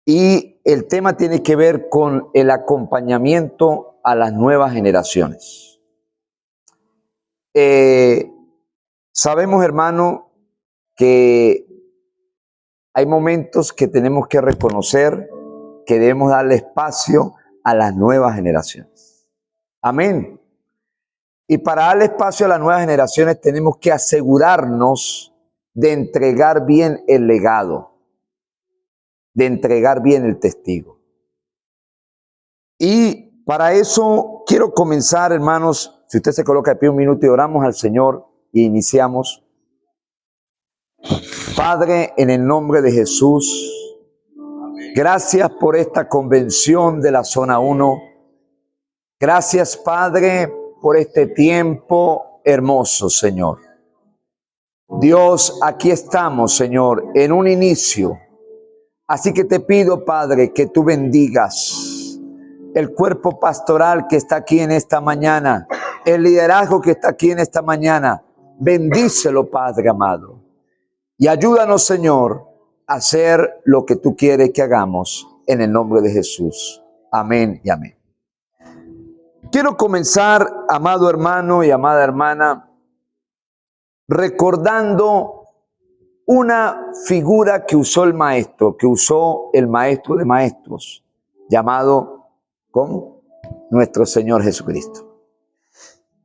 y el tema tiene que ver con el acompañamiento a las nuevas generaciones. Sabemos, hermano, que hay momentos que tenemos que reconocer que debemos darle espacio a las nuevas generaciones. Amén. Y para darle espacio a las nuevas generaciones tenemos que asegurarnos de entregar bien el legado, de entregar bien el testigo. Y para eso quiero comenzar, hermanos, si usted se coloca de pie un minuto y oramos al Señor y iniciamos. Padre, en el nombre de Jesús, gracias por esta convención de la zona 1. Gracias, Padre, por este tiempo hermoso, Señor. Dios, aquí estamos, Señor, en un inicio. Así que te pido, Padre, que tú bendigas el cuerpo pastoral que está aquí en esta mañana, el liderazgo que está aquí en esta mañana. Bendícelo, Padre amado. Y ayúdanos, Señor, a hacer lo que tú quieres que hagamos en el nombre de Jesús. Amén y amén. Quiero comenzar, amado hermano y amada hermana, recordando una figura que usó el maestro de maestros, llamado ¿cómo? Nuestro Señor Jesucristo.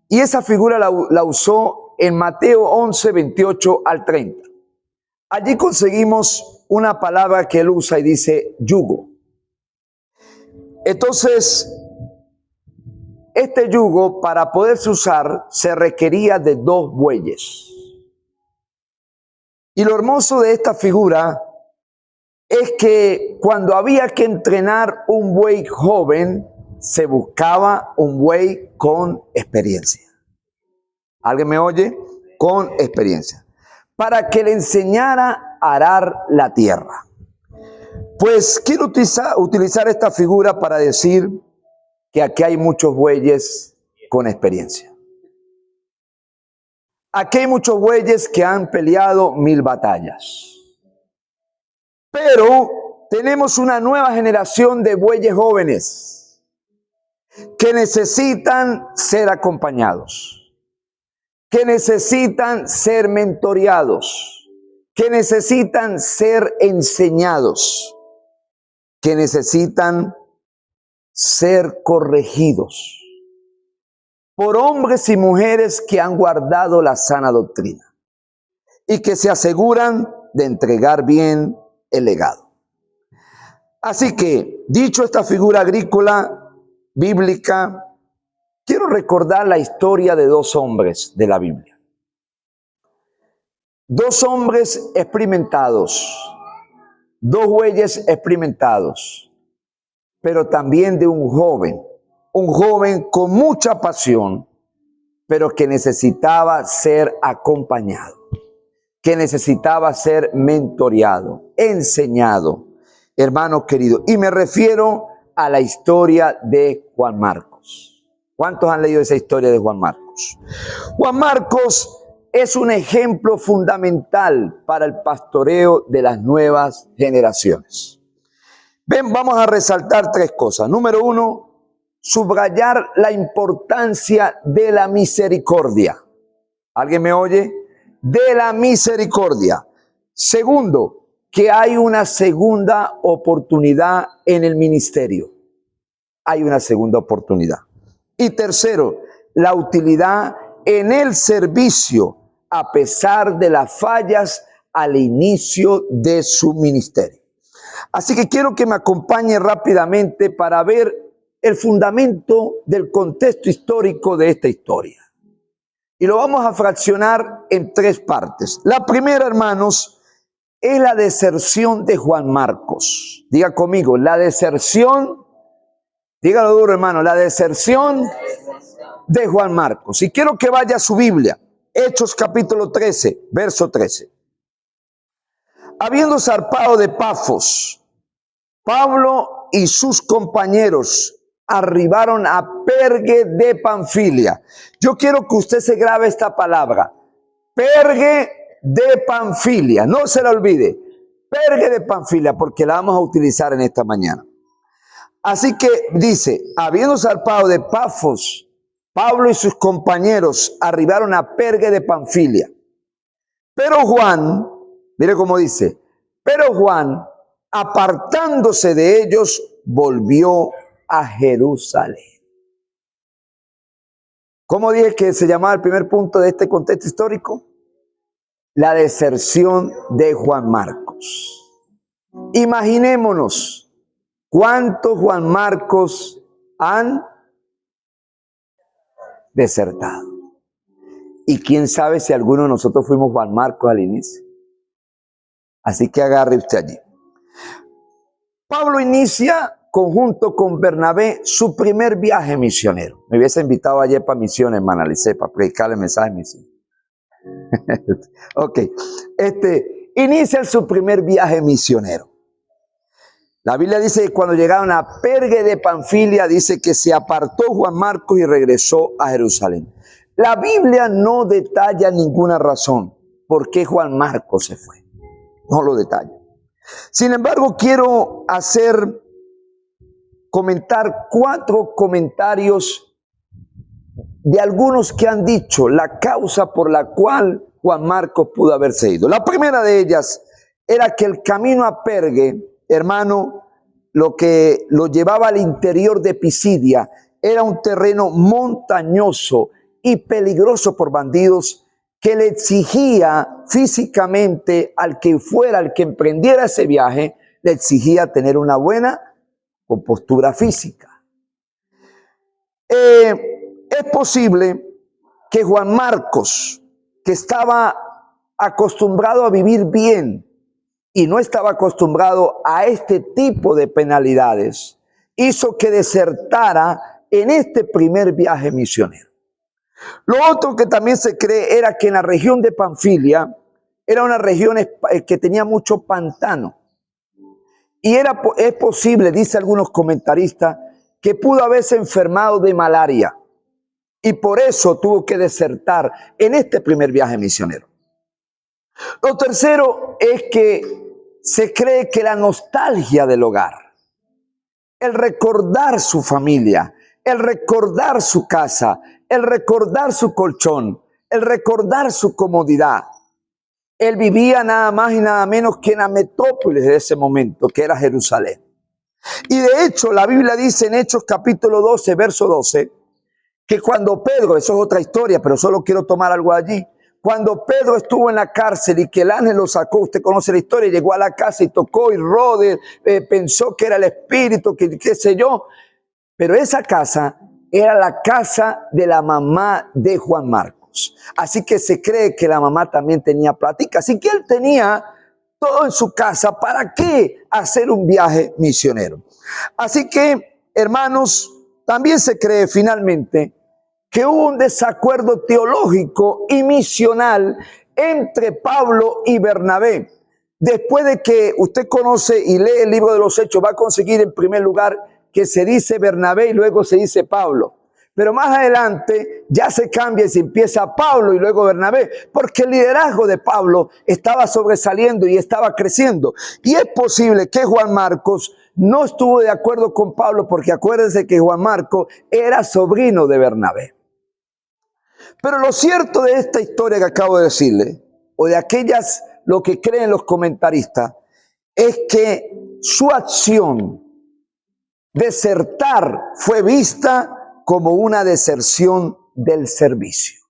Y esa figura la usó en Mateo 11, 28 al 30. Allí conseguimos una palabra que él usa y dice yugo. Entonces, este yugo, para poderse usar, se requería de 2 bueyes. Y lo hermoso de esta figura es que cuando había que entrenar un buey joven, se buscaba un buey con experiencia. ¿Alguien me oye? Con experiencia. Para que le enseñara a arar la tierra. Pues quiero utilizar esta figura para decir que aquí hay muchos bueyes con experiencia. Aquí hay muchos bueyes que han peleado 1000 batallas. Pero tenemos una nueva generación de bueyes jóvenes que necesitan ser acompañados, que necesitan ser mentoreados, que necesitan ser enseñados, que necesitan ser corregidos por hombres y mujeres que han guardado la sana doctrina y que se aseguran de entregar bien el legado. Así que, dicho esta figura agrícola bíblica, quiero recordar la historia de 2 hombres de la Biblia. 2 hombres experimentados, 2 bueyes experimentados, pero también de un joven con mucha pasión, pero que necesitaba ser acompañado, que necesitaba ser mentoreado, enseñado, hermano querido. Y me refiero a la historia de Juan Marcos. ¿Cuántos han leído esa historia de Juan Marcos? Juan Marcos es un ejemplo fundamental para el pastoreo de las nuevas generaciones. Ven, vamos a resaltar 3 cosas. Número 1, subrayar la importancia de la misericordia. ¿Alguien me oye? De la misericordia. Segundo, que hay una segunda oportunidad en el ministerio. Hay una segunda oportunidad. Y tercero, la utilidad en el servicio a pesar de las fallas al inicio de su ministerio. Así que quiero que me acompañe rápidamente para ver el fundamento del contexto histórico de esta historia. Y lo vamos a fraccionar en 3 partes. La primera, hermanos, es la deserción de Juan Marcos. Diga conmigo, la deserción, dígalo duro, hermano, la deserción de Juan Marcos. Y quiero que vaya a su Biblia, Hechos capítulo 13, verso 13. Habiendo zarpado de Pafos, Pablo y sus compañeros arribaron a Perge de Panfilia. Yo quiero que usted se grabe esta palabra, Perge de Panfilia, no se la olvide. Pergue de Panfilia, porque la vamos a utilizar en esta mañana. Así que dice, habiendo zarpado de Pafos, Pablo y sus compañeros arribaron a Pergue de Panfilia. Pero Juan, mire cómo dice, pero Juan, apartándose de ellos, volvió a Jerusalén. ¿Cómo dije que se llamaba el primer punto de este contexto histórico? La deserción de Juan Marcos. Imaginémonos cuántos Juan Marcos han desertado. Y quién sabe si alguno de nosotros fuimos Juan Marcos al inicio. Así que agarre usted allí. Pablo inicia conjunto con Bernabé su primer viaje misionero. Me hubiese invitado ayer para misiones, hermana Lice, para predicar el mensaje de misión. Ok, inicia su primer viaje misionero. La Biblia dice que cuando llegaron a Pergue de Panfilia, dice que se apartó Juan Marcos y regresó a Jerusalén. La Biblia no detalla ninguna razón por qué Juan Marcos se fue. No lo detalla. Sin embargo, quiero comentar 4 comentarios de algunos que han dicho la causa por la cual Juan Marcos pudo haberse ido. La primera de ellas era que el camino a Pergue, hermano, lo que lo llevaba al interior de Pisidia, era un terreno montañoso y peligroso por bandidos que le exigía físicamente al que emprendiera ese viaje, le exigía tener una buena compostura física. Es posible que Juan Marcos, que estaba acostumbrado a vivir bien y no estaba acostumbrado a este tipo de penalidades, hizo que desertara en este primer viaje misionero. Lo otro que también se cree era que en la región de Panfilia era una región que tenía mucho pantano. Y es posible, dice algunos comentaristas, que pudo haberse enfermado de malaria. Y por eso tuvo que desertar en este primer viaje misionero. Lo tercero es que se cree que la nostalgia del hogar, el recordar su familia, el recordar su casa, el recordar su colchón, el recordar su comodidad. Él vivía nada más y nada menos que en la metrópolis de ese momento, que era Jerusalén. Y de hecho, la Biblia dice en Hechos capítulo 12, verso 12, que cuando Pedro, eso es otra historia, pero solo quiero tomar algo allí, cuando Pedro estuvo en la cárcel y que el ángel lo sacó, usted conoce la historia, llegó a la casa y tocó y Rode pensó que era el espíritu, que qué sé yo, pero esa casa era la casa de la mamá de Juan Marcos. Así que se cree que la mamá también tenía plática. Así que él tenía todo en su casa. ¿Para qué hacer un viaje misionero? Así que, hermanos, también se cree finalmente que hubo un desacuerdo teológico y misional entre Pablo y Bernabé. Después de que usted conoce y lee el libro de los Hechos, va a conseguir en primer lugar que se dice Bernabé y luego se dice Pablo. Pero más adelante ya se cambia y se empieza Pablo y luego Bernabé, porque el liderazgo de Pablo estaba sobresaliendo y estaba creciendo. Y es posible que Juan Marcos no estuvo de acuerdo con Pablo, porque acuérdense que Juan Marcos era sobrino de Bernabé. Pero lo cierto de esta historia que acabo de decirle, o de aquellas, lo que creen los comentaristas, es que su acción, desertar, fue vista como una deserción del servicio.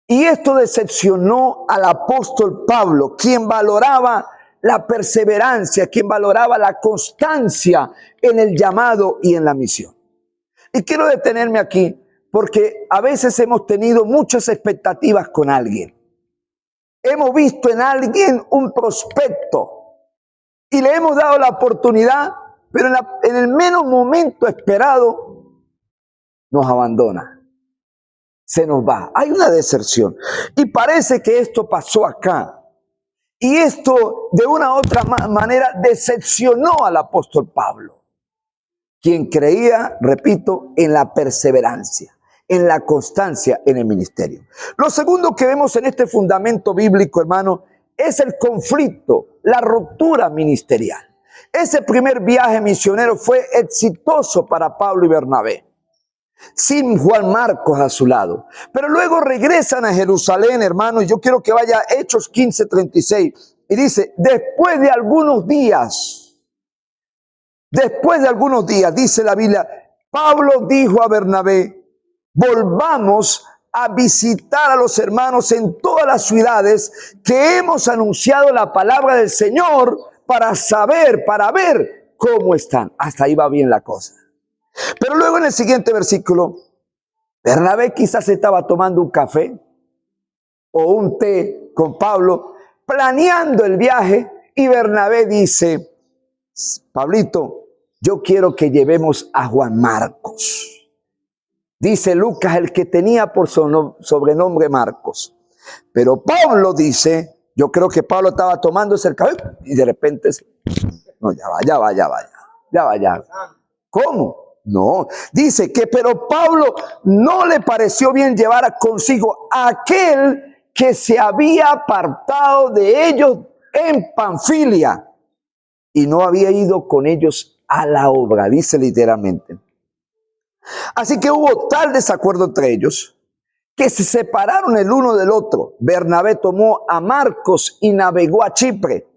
Y esto decepcionó al apóstol Pablo, quien valoraba la perseverancia, quien valoraba la constancia en el llamado y en la misión. Y quiero detenerme aquí porque a veces hemos tenido muchas expectativas con alguien. Hemos visto en alguien un prospecto y le hemos dado la oportunidad, pero en el menos momento esperado nos abandona, se nos va. Hay una deserción. Y parece que esto pasó acá. Y esto de una u otra manera decepcionó al apóstol Pablo, quien creía, repito, en la perseverancia, en la constancia en el ministerio. Lo segundo que vemos en este fundamento bíblico, hermano, es el conflicto la ruptura ministerial. Ese primer viaje misionero fue exitoso para Pablo y Bernabé, sin Juan Marcos a su lado. Pero luego regresan a Jerusalén, hermanos. Yo quiero que vaya a Hechos 15:36. Y dice, después de algunos días, dice la Biblia, Pablo dijo a Bernabé, volvamos a visitar a los hermanos en todas las ciudades que hemos anunciado la palabra del Señor para ver cómo están. Hasta ahí va bien la cosa. Pero luego en el siguiente versículo, Bernabé quizás estaba tomando un café o un té con Pablo, planeando el viaje, y Bernabé dice, Pablito, yo quiero que llevemos a Juan Marcos. Dice Lucas, el que tenía por sobrenombre Marcos. Pero Pablo dice, yo creo que Pablo estaba tomando ese café y de repente, no, ya va. ¿Cómo? No, dice que pero Pablo no le pareció bien llevar consigo a aquel que se había apartado de ellos en Panfilia y no había ido con ellos a la obra, dice literalmente. Así que hubo tal desacuerdo entre ellos que se separaron el uno del otro. Bernabé tomó a Marcos y navegó a Chipre,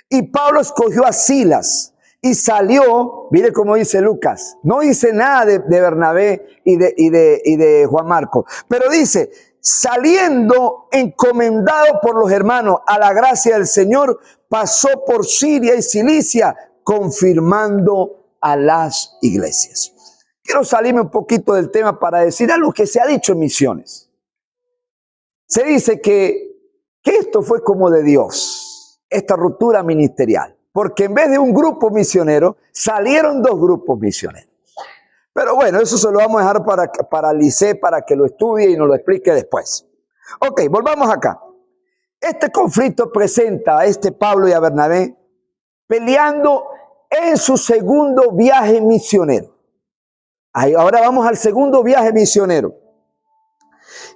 y Pablo escogió a Silas y salió. Mire cómo dice Lucas, no dice nada de Bernabé y de Juan Marcos, pero dice, saliendo encomendado por los hermanos a la gracia del Señor, pasó por Siria y Cilicia, confirmando a las iglesias. Quiero salirme un poquito del tema para decir algo que se ha dicho en misiones. Se dice que esto fue como de Dios, esta ruptura ministerial, porque en vez de un grupo misionero, salieron dos grupos misioneros. Pero bueno, eso se lo vamos a dejar para Lice, para que lo estudie y nos lo explique después. Ok, volvamos acá. Este conflicto presenta a Pablo y a Bernabé peleando en su segundo viaje misionero. Ahora vamos al segundo viaje misionero.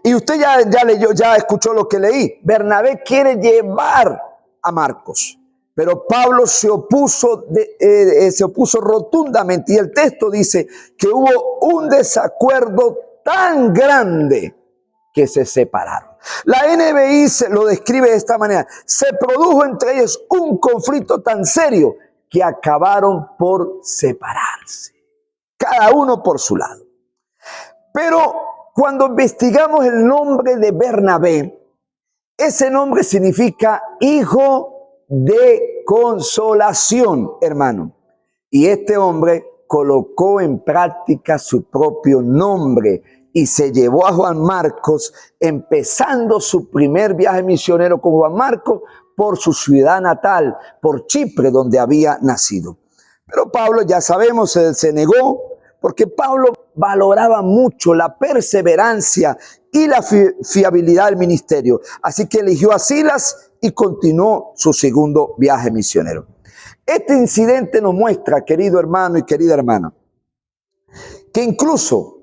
Y usted ya leyó, ya escuchó lo que leí. Bernabé quiere llevar a Marcos, pero Pablo se opuso rotundamente. Y el texto dice que hubo un desacuerdo tan grande que se separaron. La NBI lo describe de esta manera: se produjo entre ellos un conflicto tan serio que acabaron por separarse, cada uno por su lado. Pero cuando investigamos el nombre de Bernabé, ese nombre significa hijo de consolación, hermano. Y este hombre colocó en práctica su propio nombre y se llevó a Juan Marcos, empezando su primer viaje misionero con Juan Marcos por su ciudad natal, por Chipre, donde había nacido. Pero Pablo, ya sabemos, se negó, porque Pablo valoraba mucho la perseverancia y la fiabilidad del ministerio. Así que eligió a Silas y continuó su segundo viaje misionero. Este incidente nos muestra, querido hermano y querida hermana, que incluso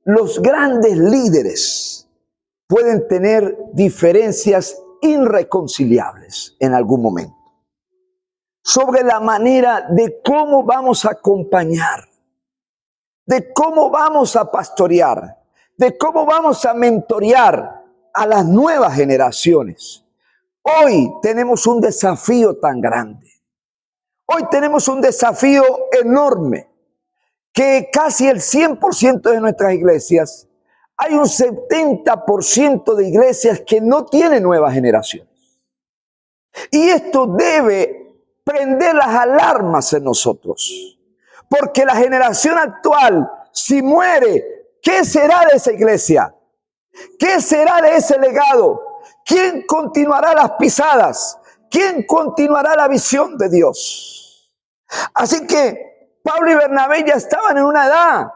los grandes líderes pueden tener diferencias irreconciliables en algún momento sobre la manera de cómo vamos a acompañar, de cómo vamos a pastorear, de cómo vamos a mentorear a las nuevas generaciones. Hoy tenemos un desafío tan grande. Hoy tenemos un desafío enorme, que casi el 100% de nuestras iglesias, hay un 70% de iglesias que no tienen nuevas generaciones. Y esto debe prender las alarmas en nosotros. Porque la generación actual, si muere, ¿qué será de esa iglesia? ¿Qué será de ese legado? ¿Quién continuará las pisadas? ¿Quién continuará la visión de Dios? Así que Pablo y Bernabé ya estaban en una edad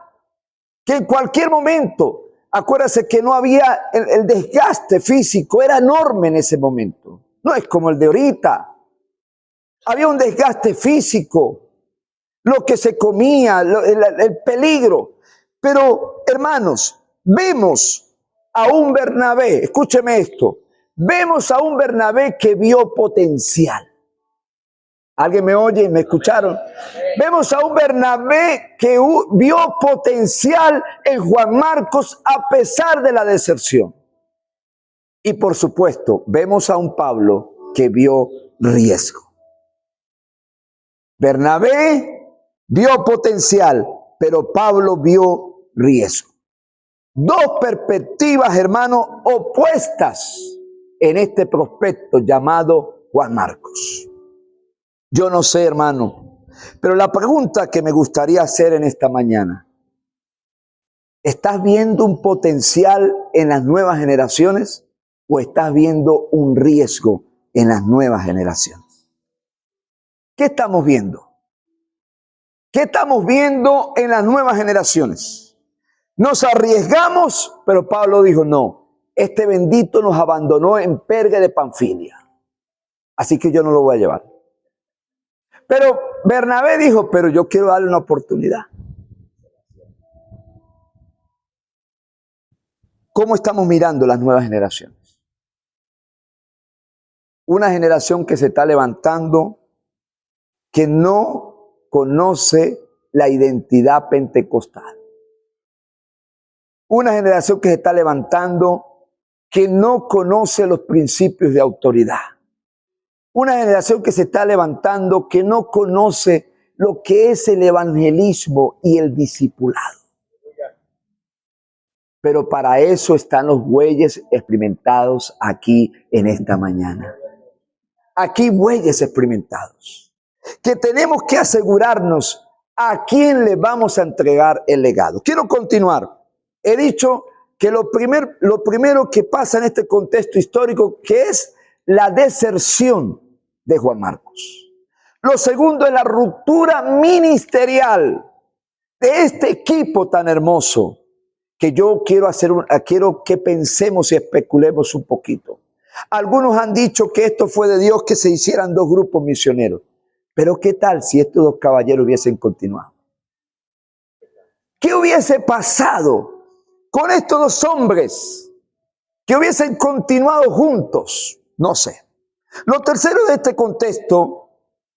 que en cualquier momento, acuérdense que no había el desgaste físico, era enorme en ese momento. No es como el de ahorita. Había un desgaste físico, lo que se comía, el peligro. Pero, hermanos, vemos a un Bernabé, escúcheme esto, vemos a un Bernabé que vio potencial. ¿Alguien me oye? ¿Me escucharon? Vemos a un Bernabé que vio potencial en Juan Marcos a pesar de la deserción. Y por supuesto, vemos a un Pablo que vio riesgo. Bernabé vio potencial, pero Pablo vio riesgo. Dos perspectivas, hermanos, opuestas en este prospecto llamado Juan Marcos. Yo no sé, hermano, pero la pregunta que me gustaría hacer en esta mañana: ¿estás viendo un potencial en las nuevas generaciones o estás viendo un riesgo en las nuevas generaciones? ¿Qué estamos viendo? ¿Qué estamos viendo en las nuevas generaciones? Nos arriesgamos, pero Pablo dijo no. Este bendito nos abandonó en Perga de Panfilia, así que yo no lo voy a llevar. Pero Bernabé dijo, pero yo quiero darle una oportunidad. ¿Cómo estamos mirando las nuevas generaciones? Una generación que se está levantando, que no conoce la identidad pentecostal. Una generación que se está levantando, que no conoce los principios de autoridad. Una generación que se está levantando, que no conoce lo que es el evangelismo y el discipulado. Pero para eso están los bueyes experimentados aquí en esta mañana. Aquí bueyes experimentados, que tenemos que asegurarnos a quién le vamos a entregar el legado. Quiero continuar. He dicho que lo primero que pasa en este contexto histórico, que es la deserción de Juan Marcos. Lo segundo es la ruptura ministerial de este equipo tan hermoso, que yo quiero que pensemos y especulemos un poquito. Algunos han dicho que esto fue de Dios, que se hicieran dos grupos misioneros. Pero ¿qué tal si estos dos caballeros hubiesen continuado? ¿Qué hubiese pasado con estos dos hombres que hubiesen continuado juntos? No sé. Lo tercero de este contexto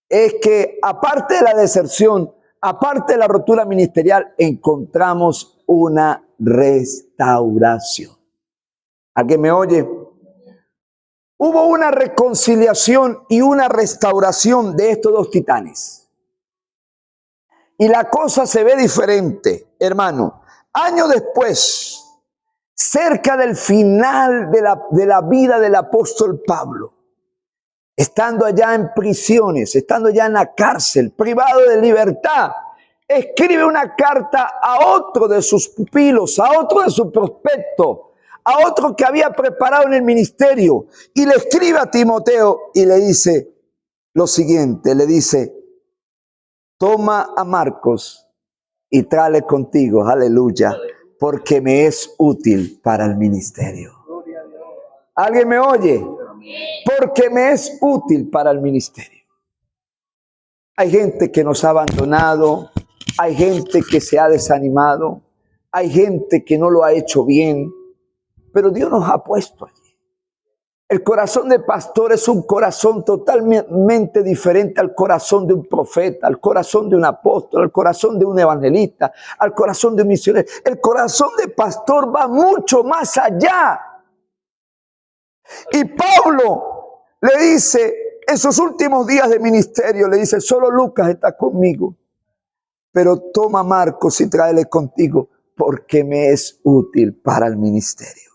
es que, aparte de la deserción, aparte de la ruptura ministerial, encontramos una restauración. ¿Alguien me oye? Hubo una reconciliación y una restauración de estos dos titanes. Y la cosa se ve diferente, hermano. Años después, cerca del final de la vida del apóstol Pablo, estando allá en prisiones, estando ya en la cárcel, privado de libertad, escribe una carta a otro de sus pupilos, a otro de su prospecto, a otro que había preparado en el ministerio, y le escribe a Timoteo y le dice lo siguiente, le dice: toma a Marcos y tráele contigo, aleluya, porque me es útil para el ministerio. ¿Alguien me oye? Porque me es útil para el ministerio. Hay gente que nos ha abandonado, hay gente que se ha desanimado, hay gente que no lo ha hecho bien, pero Dios nos ha puesto allí. El corazón de pastor es un corazón totalmente diferente al corazón de un profeta, al corazón de un apóstol, al corazón de un evangelista, al corazón de un misionero. El corazón de pastor va mucho más allá. Y Pablo le dice, en sus últimos días de ministerio, le dice: solo Lucas está conmigo, pero toma a Marcos y tráele contigo, porque me es útil para el ministerio.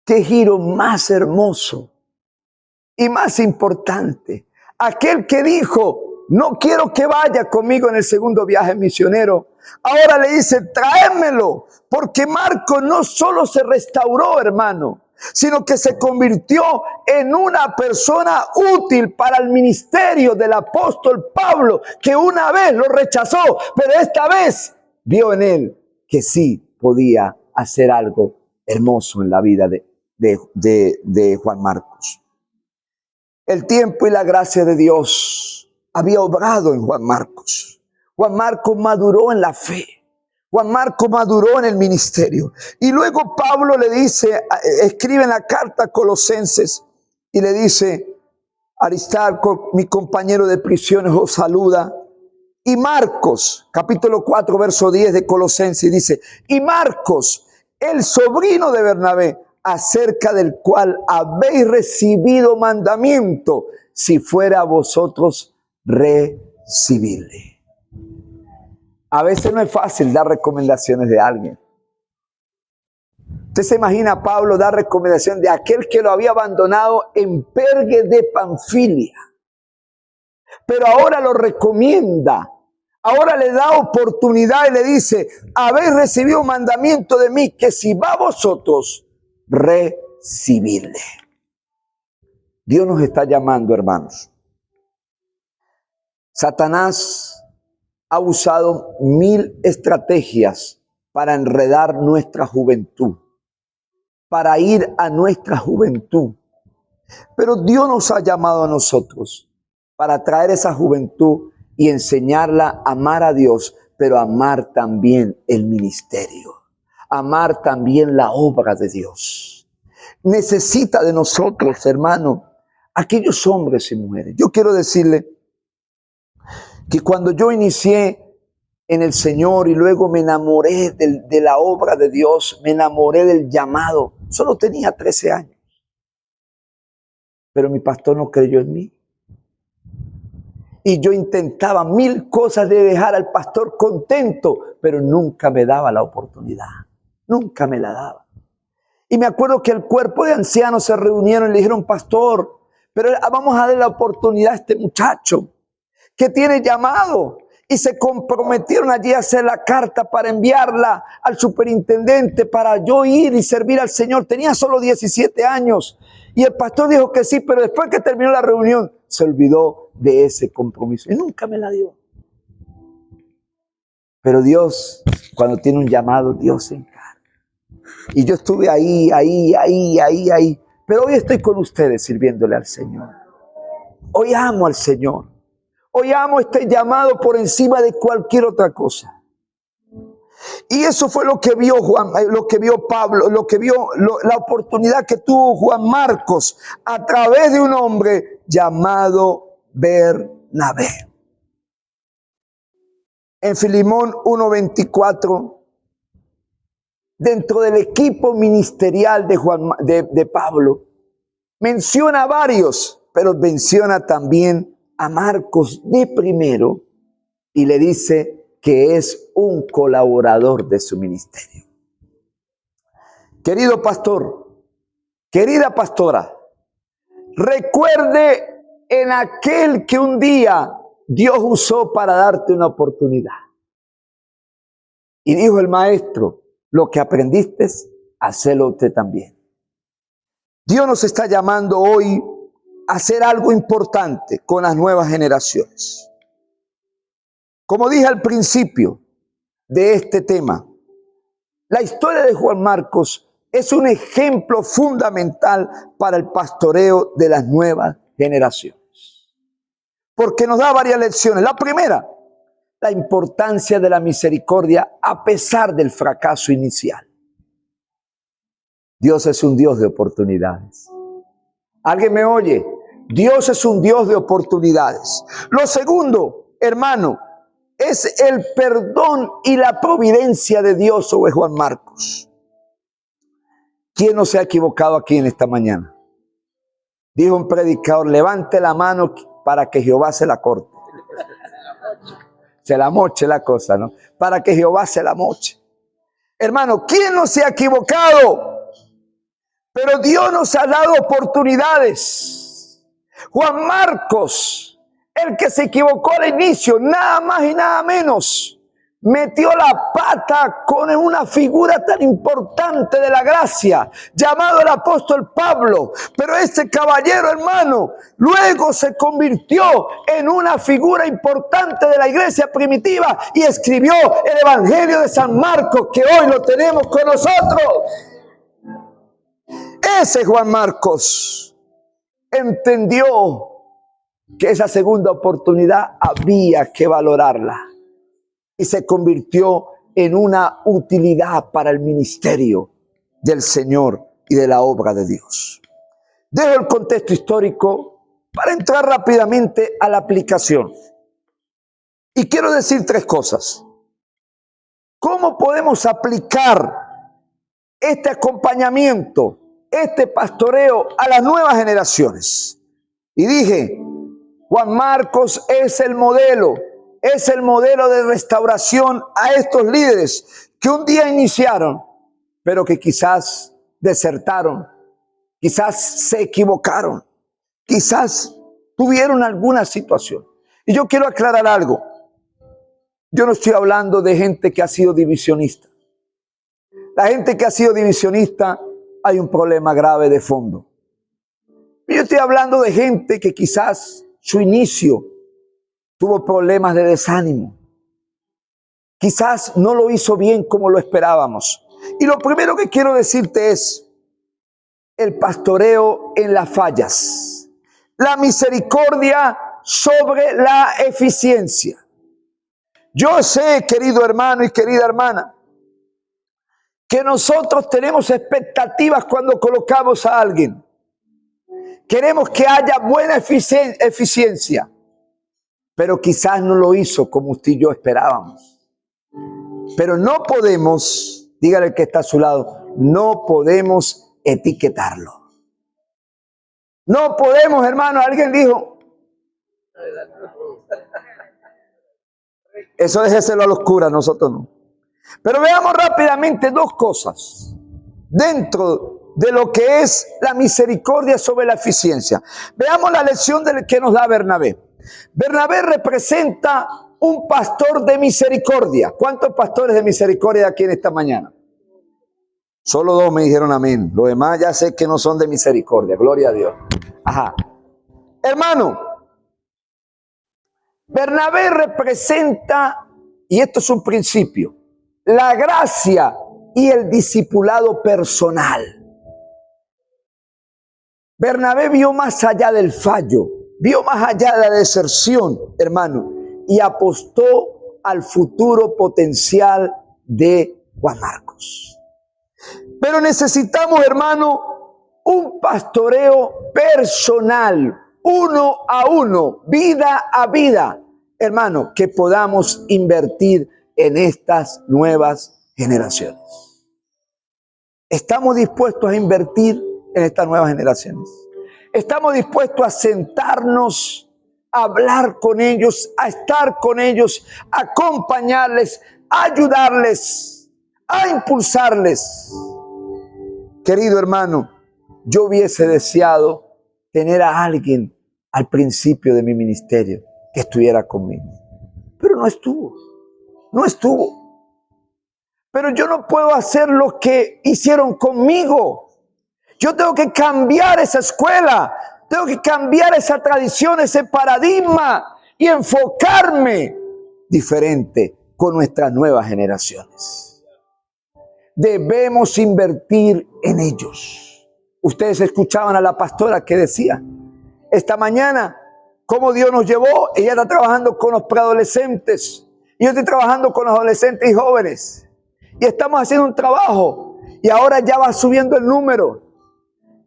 Qué giro más hermoso y más importante. Aquel que dijo: no quiero que vaya conmigo en el segundo viaje misionero, ahora le dice: tráemelo, porque Marcos no solo se restauró, hermano, sino que se convirtió en una persona útil para el ministerio del apóstol Pablo, que una vez lo rechazó, pero esta vez vio en él que sí podía hacer algo hermoso en la vida de Juan Marcos. El tiempo y la gracia de Dios había obrado en Juan Marcos. Juan Marcos maduró en la fe. Juan Marcos maduró en el ministerio. Y luego Pablo le dice, escribe en la carta a Colosenses y le dice: Aristarco, mi compañero de prisiones, os saluda. Y Marcos, capítulo 4, verso 10 de Colosenses, dice, y Marcos, el sobrino de Bernabé, acerca del cual habéis recibido mandamiento, si fuera a vosotros recibirle. A veces no es fácil dar recomendaciones de alguien. Usted se imagina a Pablo dar recomendación de aquel que lo había abandonado en Pergue de Panfilia. Pero ahora lo recomienda. Ahora le da oportunidad y le dice, habéis recibido un mandamiento de mí que si va a vosotros, recibirle. Dios nos está llamando, hermanos. Satanás ha usado 1000 estrategias para enredar nuestra juventud, para ir a nuestra juventud. Pero Dios nos ha llamado a nosotros para traer esa juventud y enseñarla a amar a Dios, pero amar también el ministerio, amar también la obra de Dios. Necesita de nosotros, hermano, aquellos hombres y mujeres. Yo quiero decirle que cuando yo inicié en el Señor y luego me enamoré de la obra de Dios, me enamoré del llamado, solo tenía 13 años. Pero mi pastor no creyó en mí. Y yo intentaba 1000 cosas de dejar al pastor contento, pero nunca me daba la oportunidad. Nunca me la daba. Y me acuerdo que el cuerpo de ancianos se reunieron y le dijeron, pastor, pero vamos a darle la oportunidad a este muchacho que tiene llamado. Y se comprometieron allí a hacer la carta para enviarla al superintendente para yo ir y servir al Señor. Tenía solo 17 años. Y el pastor dijo que sí, pero después que terminó la reunión, se olvidó de ese compromiso. Y nunca me la dio. Pero Dios, cuando tiene un llamado, Dios se encarga. Y yo estuve ahí. Pero hoy estoy con ustedes sirviéndole al Señor. Hoy amo al Señor. Hoy amo este llamado por encima de cualquier otra cosa. Y eso fue lo que vio Juan, lo que vio Pablo, la oportunidad que tuvo Juan Marcos a través de un hombre llamado Bernabé. En Filemón 1:24, dentro del equipo ministerial de Pablo, menciona a varios, pero menciona también a Marcos de primero y le dice que es un colaborador de su ministerio. Querido pastor, querida pastora, recuerde en aquel que un día Dios usó para darte una oportunidad. Y dijo el maestro, lo que aprendiste, hacelo usted también. Dios nos está llamando hoy a hacer algo importante con las nuevas generaciones. Como dije al principio de este tema, la historia de Juan Marcos es un ejemplo fundamental para el pastoreo de las nuevas generaciones. Porque nos da varias lecciones. La primera, la importancia de la misericordia a pesar del fracaso inicial. Dios es un Dios de oportunidades. ¿Alguien me oye? Dios es un Dios de oportunidades. Lo segundo, hermano, es el perdón y la providencia de Dios sobre Juan Marcos. ¿Quién no se ha equivocado aquí en esta mañana? Dijo un predicador, levante la mano para que Jehová se la corte. Se la moche la cosa, ¿no? Para que Jehová se la moche. Hermano, ¿quién no se ha equivocado? Pero Dios nos ha dado oportunidades. Juan Marcos, el que se equivocó al inicio, nada más y nada menos, metió la pata con una figura tan importante de la gracia, llamado el apóstol Pablo. Pero este caballero, hermano, luego se convirtió en una figura importante de la iglesia primitiva y escribió el Evangelio de San Marcos, que hoy lo tenemos con nosotros. Ese Juan Marcos entendió que esa segunda oportunidad había que valorarla y se convirtió en una utilidad para el ministerio del Señor y de la obra de Dios. Dejo el contexto histórico Para entrar rápidamente a la aplicación. Y quiero decir tres cosas. ¿Cómo podemos aplicar este acompañamiento, este pastoreo a las nuevas generaciones? Y dije, Juan Marcos es el modelo de restauración a estos líderes que un día iniciaron, pero que quizás desertaron, quizás se equivocaron, quizás tuvieron alguna situación. Y yo quiero aclarar algo. Yo no estoy hablando de gente que ha sido divisionista. La gente que ha sido divisionista, hay un problema grave de fondo. Yo estoy hablando de gente que quizás su inicio tuvo problemas de desánimo. Quizás no lo hizo bien como lo esperábamos. Y lo primero que quiero decirte es el pastoreo en las fallas. La misericordia sobre la eficiencia. Yo sé, querido hermano y querida hermana, que nosotros tenemos expectativas cuando colocamos a alguien. Queremos que haya buena eficiencia, pero quizás no lo hizo como usted y yo esperábamos. Pero no podemos, dígale al que está a su lado, no podemos etiquetarlo. No podemos, hermano. Alguien dijo, eso déjeselo a los curas, nosotros no. Pero veamos rápidamente dos cosas dentro de lo que es la misericordia sobre la eficiencia. Veamos la lección que nos da Bernabé. Bernabé representa un pastor de misericordia. ¿Cuántos pastores de misericordia aquí en esta mañana? Solo dos me dijeron amén. Los demás ya sé que no son de misericordia. Gloria a Dios. Ajá. Hermano, Bernabé representa, y esto es un principio, la gracia y el discipulado personal. Bernabé vio más allá del fallo, vio más allá de la deserción, hermano, y apostó al futuro potencial de Juan Marcos. Pero necesitamos, hermano, un pastoreo personal, uno a uno, vida a vida, hermano, que podamos invertir en estas nuevas generaciones. ¿Estamos dispuestos a invertir en estas nuevas generaciones? ¿Estamos dispuestos a sentarnos, a hablar con ellos, a estar con ellos, a acompañarles, a ayudarles, a impulsarles? Querido hermano, yo hubiese deseado tener a alguien al principio de mi ministerio que estuviera conmigo, pero no estuvo. Pero yo no puedo hacer lo que hicieron conmigo. Yo tengo que cambiar esa escuela, tengo que cambiar esa tradición, ese paradigma y enfocarme diferente con nuestras nuevas generaciones. Debemos invertir en ellos. Ustedes escuchaban a la pastora que decía esta mañana cómo Dios nos llevó. Ella está trabajando con los preadolescentes y yo estoy trabajando con los adolescentes y jóvenes. Y estamos haciendo un trabajo y ahora ya va subiendo el número.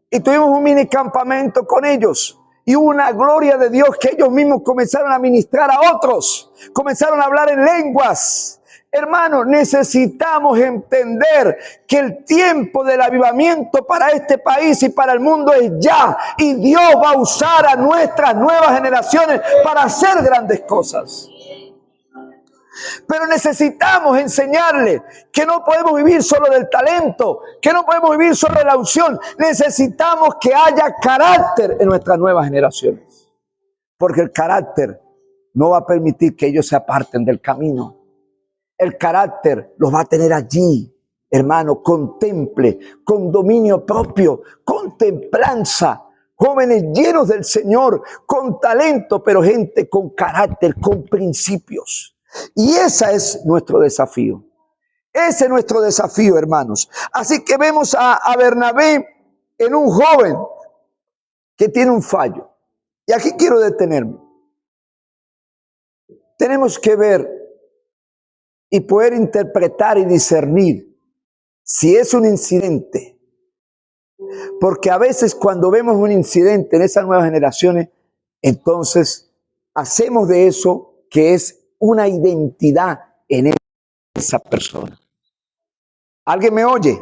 Y tuvimos un mini campamento con ellos. Y hubo una gloria de Dios que ellos mismos comenzaron a ministrar a otros. Comenzaron a hablar en lenguas. Hermanos, necesitamos entender que el tiempo del avivamiento para este país y para el mundo es ya. Y Dios va a usar a nuestras nuevas generaciones para hacer grandes cosas. Pero necesitamos enseñarles que no podemos vivir solo del talento, que no podemos vivir solo de la unción. Necesitamos que haya carácter en nuestras nuevas generaciones. Porque el carácter no va a permitir que ellos se aparten del camino. El carácter los va a tener allí, hermano. Contemple, con dominio propio, con templanza. Jóvenes llenos del Señor, con talento, pero gente con carácter, con principios. Y ese es nuestro desafío. Ese es nuestro desafío, hermanos. Así que vemos a Bernabé en un joven que tiene un fallo. Y aquí quiero detenerme. Tenemos que ver y poder interpretar y discernir si es un incidente. Porque a veces cuando vemos un incidente en esas nuevas generaciones, entonces hacemos de eso que es una identidad en esa persona. ¿Alguien me oye?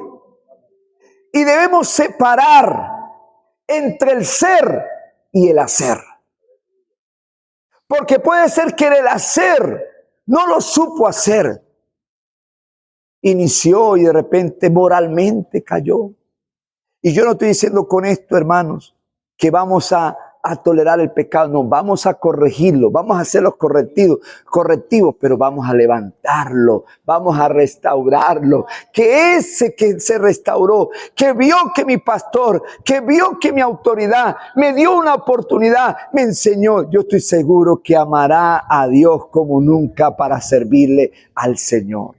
Y debemos separar entre el ser y el hacer. Porque puede ser que el hacer no lo supo hacer. Inició y de repente moralmente cayó. Y yo no estoy diciendo con esto, hermanos, que vamos a tolerar el pecado. No, vamos a corregirlo, vamos a hacer los correctivos, pero vamos a levantarlo, vamos a restaurarlo. Que ese que se restauró, que vio que mi pastor, que vio que mi autoridad me dio una oportunidad, me enseñó, yo estoy seguro que amará a Dios como nunca para servirle al Señor.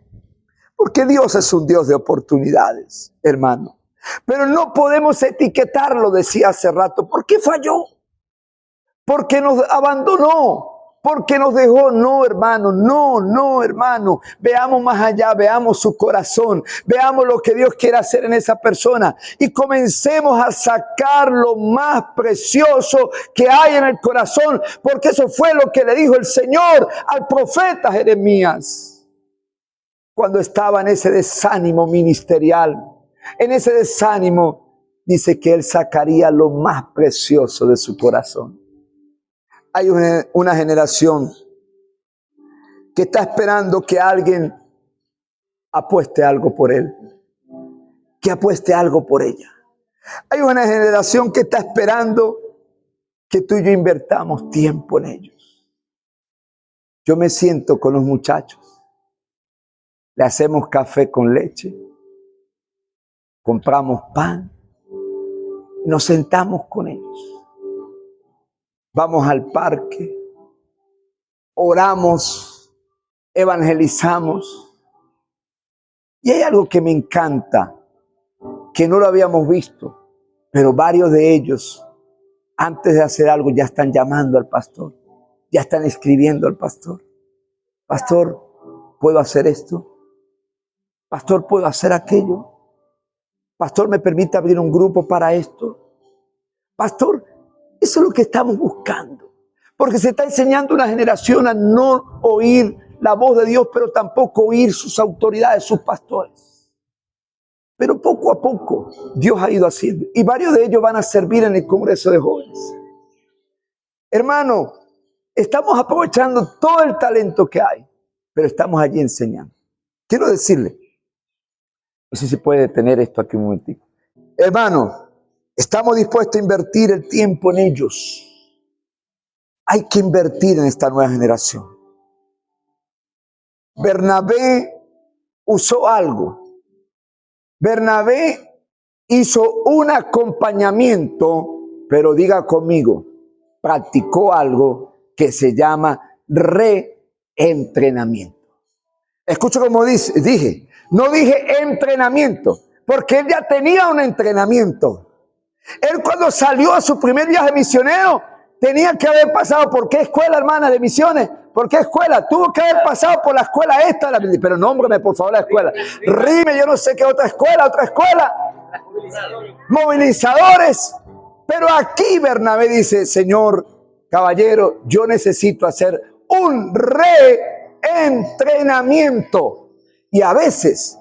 Porque Dios es un Dios de oportunidades, hermano. Pero no podemos etiquetarlo, decía hace rato. ¿Por qué falló? Porque nos abandonó, porque nos dejó. No, hermano, no, hermano. Veamos más allá, veamos su corazón, veamos lo que Dios quiere hacer en esa persona y comencemos a sacar lo más precioso que hay en el corazón, porque eso fue lo que le dijo el Señor al profeta Jeremías cuando estaba en ese desánimo ministerial. En ese desánimo dice que él sacaría lo más precioso de su corazón. Hay una generación que está esperando que alguien apueste algo por él, que apueste algo por ella. Hay una generación que está esperando que tú y yo invertamos tiempo en ellos. Yo me siento con los muchachos, le hacemos café con leche, compramos pan, nos sentamos con ellos. Vamos al parque, oramos, evangelizamos. Y hay algo que me encanta, que no lo habíamos visto, pero varios de ellos, antes de hacer algo, ya están llamando al pastor, ya están escribiendo al pastor. Pastor, ¿puedo hacer esto? Pastor, ¿puedo hacer aquello? Pastor, ¿me permite abrir un grupo para esto? Pastor, eso es lo que estamos buscando. Porque se está enseñando a una generación a no oír la voz de Dios, pero tampoco oír sus autoridades, sus pastores. Pero poco a poco Dios ha ido haciendo. Y varios de ellos van a servir en el Congreso de Jóvenes. Hermano, estamos aprovechando todo el talento que hay, pero estamos allí enseñando. Quiero decirle, no sé si puede detener esto aquí un momentito. Hermano, estamos dispuestos a invertir el tiempo en ellos. Hay que invertir en esta nueva generación. Bernabé usó algo. Bernabé hizo un acompañamiento, pero diga conmigo, practicó algo que se llama reentrenamiento. Escucha como dije, no dije entrenamiento, porque él ya tenía un entrenamiento. Él cuando salió a su primer viaje misionero, tenía que haber pasado por qué escuela, hermana, de misiones. ¿Por qué escuela? Tuvo que haber pasado por la escuela esta, pero nómbrame por favor la escuela. Rime, yo no sé qué otra escuela. Movilizadores. Pero aquí Bernabé dice, Señor, caballero, yo necesito hacer un reentrenamiento. Y a veces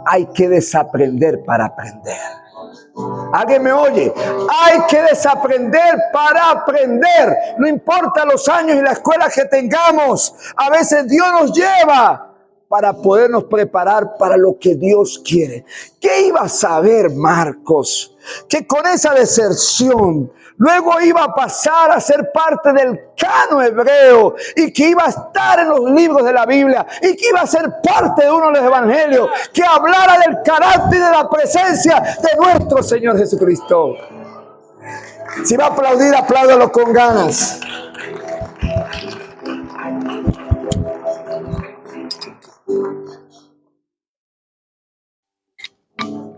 hay que desaprender para aprender. ¿Alguien me oye? Hay que desaprender para aprender. No importa los años y la escuela que tengamos. A veces Dios nos lleva para podernos preparar para lo que Dios quiere. ¿Qué iba a saber Marcos? Que con esa deserción luego iba a pasar a ser parte del canon hebreo y que iba a estar en los libros de la Biblia y que iba a ser parte de uno de los evangelios que hablara del carácter y de la presencia de nuestro Señor Jesucristo. Si va a aplaudir, apláudalo con ganas.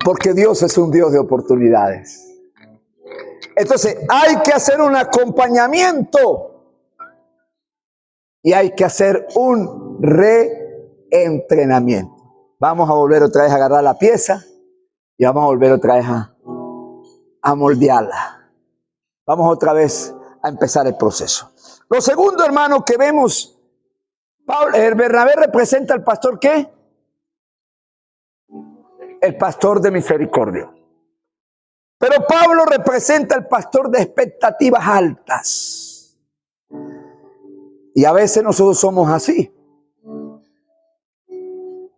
Porque Dios es un Dios de oportunidades. Entonces hay que hacer un acompañamiento y hay que hacer un reentrenamiento. Vamos a volver otra vez a agarrar la pieza y vamos a volver otra vez a moldearla. Vamos otra vez a empezar el proceso. Lo segundo, hermano, que vemos, Bernabé representa al pastor, ¿qué? El pastor de misericordia. Pero Pablo representa al pastor de expectativas altas. Y a veces nosotros somos así.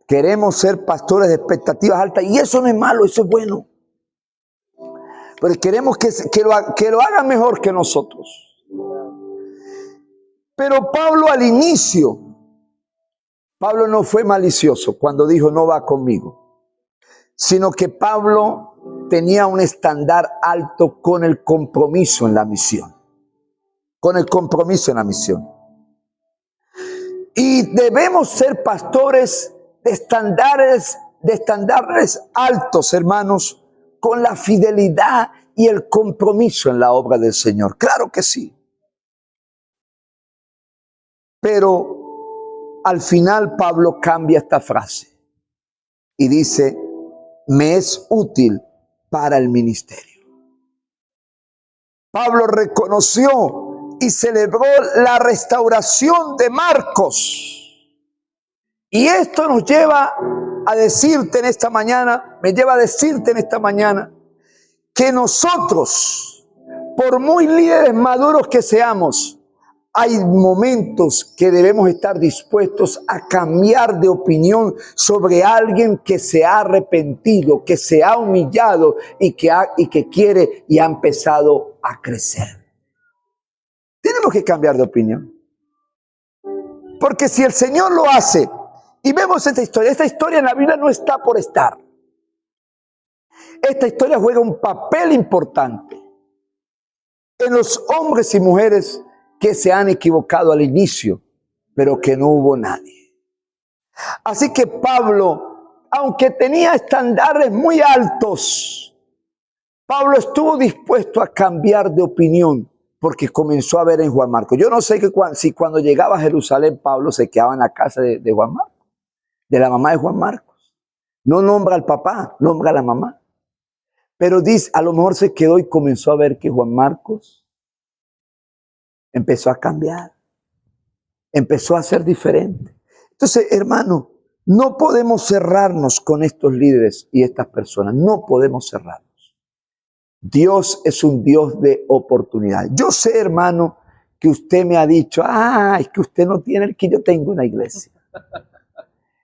Queremos ser pastores de expectativas altas y eso no es malo, eso es bueno. Pero queremos que lo hagan mejor que nosotros. Pero Pablo al inicio, Pablo no fue malicioso cuando dijo no va conmigo, sino que Pablo tenía un estándar alto con el compromiso en la misión. Con el compromiso en la misión. Y debemos ser pastores de estándares altos, hermanos, con la fidelidad y el compromiso en la obra del Señor. Claro que sí. Pero al final Pablo cambia esta frase y dice, me es útil para el ministerio. Pablo reconoció y celebró la restauración de Marcos. Y esto nos lleva a decirte en esta mañana, que nosotros, por muy líderes maduros que seamos, hay momentos que debemos estar dispuestos a cambiar de opinión sobre alguien que se ha arrepentido, que se ha humillado y que quiere y ha empezado a crecer. Tenemos que cambiar de opinión. Porque si el Señor lo hace, y vemos esta historia en la Biblia no está por estar. Esta historia juega un papel importante en los hombres y mujeres que se han equivocado al inicio, pero que no hubo nadie. Así que Pablo, aunque tenía estándares muy altos, Pablo estuvo dispuesto a cambiar de opinión porque comenzó a ver en Juan Marcos. Yo no sé si cuando llegaba a Jerusalén Pablo se quedaba en la casa de Juan Marcos, de la mamá de Juan Marcos. No nombra al papá, nombra a la mamá. Pero dice, a lo mejor se quedó y comenzó a ver que Juan Marcos empezó a cambiar, empezó a ser diferente. Entonces, hermano, no podemos cerrarnos con estos líderes y estas personas, no podemos cerrarnos. Dios es un Dios de oportunidad. Yo sé, hermano, que usted me ha dicho, es que usted no tiene el que yo tengo en la iglesia.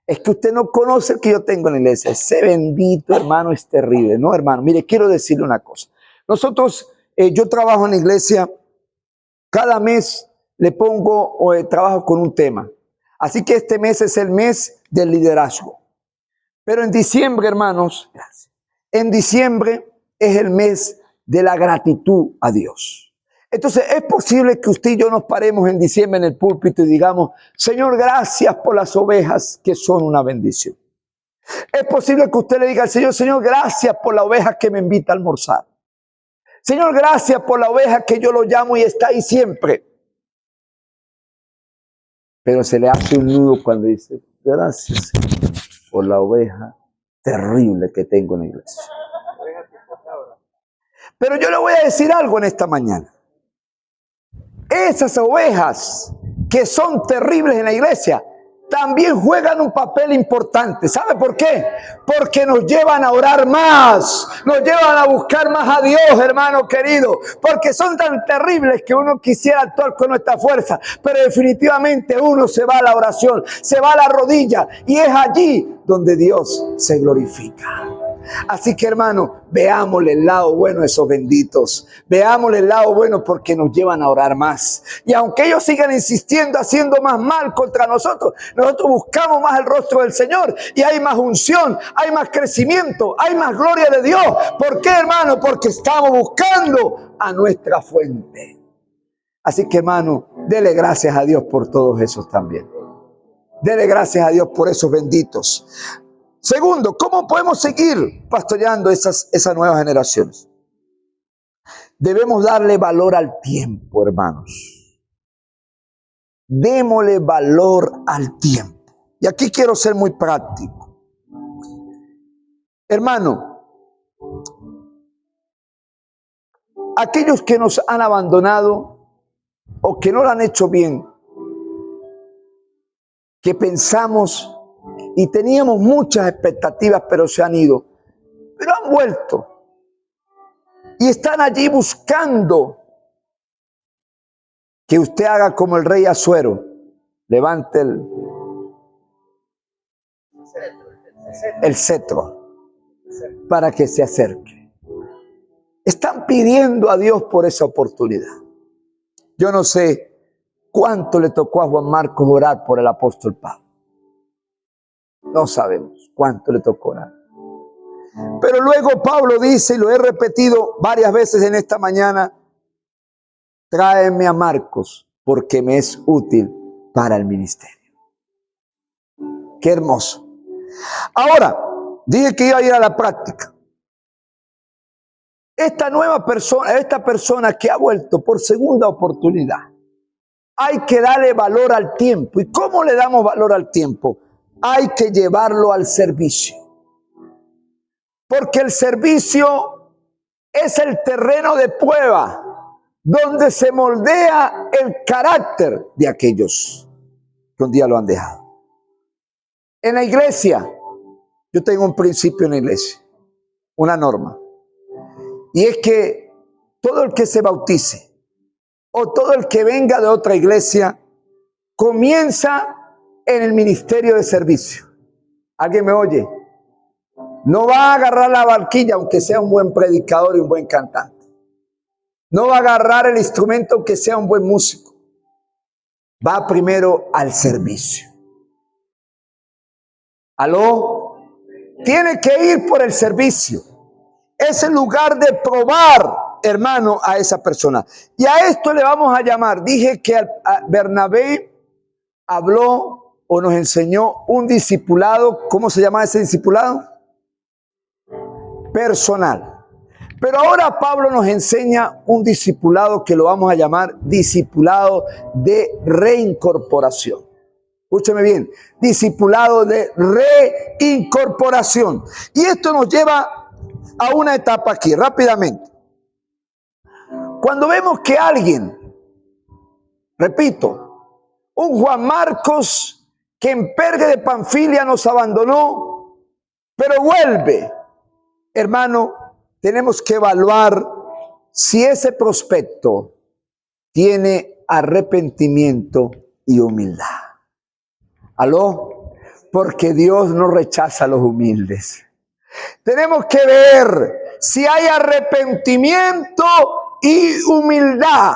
Es que usted no conoce el que yo tengo en la iglesia. Ese bendito hermano es terrible. No, hermano, mire, quiero decirle una cosa. Nosotros, yo trabajo en la iglesia, cada mes trabajo con un tema. Así que este mes es el mes del liderazgo. Pero en diciembre, hermanos, en diciembre es el mes de la gratitud a Dios. Entonces, es posible que usted y yo nos paremos en diciembre en el púlpito y digamos, Señor, gracias por las ovejas que son una bendición. Es posible que usted le diga al Señor, Señor, gracias por la oveja que me invita a almorzar. Señor, gracias por la oveja que yo lo llamo y está ahí siempre. Pero se le hace un nudo cuando dice, gracias por la oveja terrible que tengo en la iglesia. Pero yo le voy a decir algo en esta mañana. Esas ovejas que son terribles en la iglesia también juegan un papel importante. ¿Sabe por qué? Porque nos llevan a orar más, nos llevan a buscar más a Dios, hermano querido, porque son tan terribles que uno quisiera actuar con nuestra fuerza, pero definitivamente uno se va a la oración, se va a la rodilla y es allí donde Dios se glorifica. Así que, hermano, veámosle el lado bueno a esos benditos. Veámosle el lado bueno porque nos llevan a orar más. Y aunque ellos sigan insistiendo, haciendo más mal contra nosotros, nosotros buscamos más el rostro del Señor. Y hay más unción, hay más crecimiento, hay más gloria de Dios. ¿Por qué, hermano? Porque estamos buscando a nuestra fuente. Así que, hermano, dele gracias a Dios por todos esos también. Dele gracias a Dios por esos benditos. Segundo, ¿cómo podemos seguir pastoreando esas nuevas generaciones? Debemos darle valor al tiempo, hermanos. Démosle valor al tiempo. Y aquí quiero ser muy práctico. Hermano, aquellos que nos han abandonado, o que no lo han hecho bien, que pensamos y teníamos muchas expectativas, pero se han ido, pero han vuelto y están allí buscando que usted haga como el rey Asuero, levante el cetro para que se acerque. Están pidiendo a Dios por esa oportunidad. Yo no sé cuánto le tocó a Juan Marcos orar por el apóstol Pablo. No sabemos cuánto le tocó orar. Pero luego Pablo dice, y lo he repetido varias veces en esta mañana, tráeme a Marcos porque me es útil para el ministerio. Qué hermoso. Ahora, dije que iba a ir a la práctica. Esta nueva persona, esta persona que ha vuelto por segunda oportunidad, hay que darle valor al tiempo. ¿Y cómo le damos valor al tiempo? Hay que llevarlo al servicio. Porque el servicio es el terreno de prueba donde se moldea el carácter de aquellos que un día lo han dejado. En la iglesia, yo tengo un principio en la iglesia, una norma. Y es que todo el que se bautice o todo el que venga de otra iglesia comienza en el ministerio de servicio. ¿Alguien me oye? No va a agarrar la barquilla aunque sea un buen predicador y un buen cantante. No va a agarrar el instrumento aunque sea un buen músico. Va primero al servicio. ¿Aló? Tiene que ir por el servicio. Es el lugar de probar, hermano, a esa persona. Y a esto le vamos a llamar, dije que a Bernabé habló o nos enseñó un discipulado. ¿Cómo se llama ese discipulado? Personal. Pero ahora Pablo nos enseña un discipulado que lo vamos a llamar discipulado de reincorporación. Escúcheme bien, discipulado de reincorporación. Y esto nos lleva a una etapa aquí, rápidamente. Cuando vemos que alguien, repito, un Juan Marcos que en Perge de Panfilia nos abandonó, pero vuelve, hermano, tenemos que evaluar si ese prospecto tiene arrepentimiento y humildad. ¿Aló? Porque Dios no rechaza a los humildes. Tenemos que ver si hay arrepentimiento y humildad.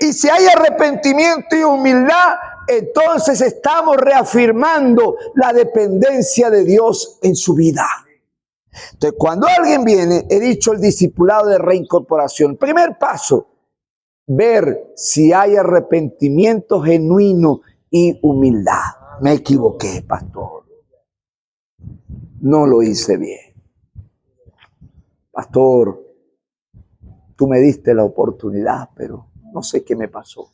Y si hay arrepentimiento y humildad, entonces estamos reafirmando la dependencia de Dios en su vida. Entonces, cuando alguien viene, he dicho el discipulado de reincorporación. Primer paso, ver si hay arrepentimiento genuino y humildad. Me equivoqué, pastor. No lo hice bien. Pastor, tú me diste la oportunidad, pero no sé qué me pasó.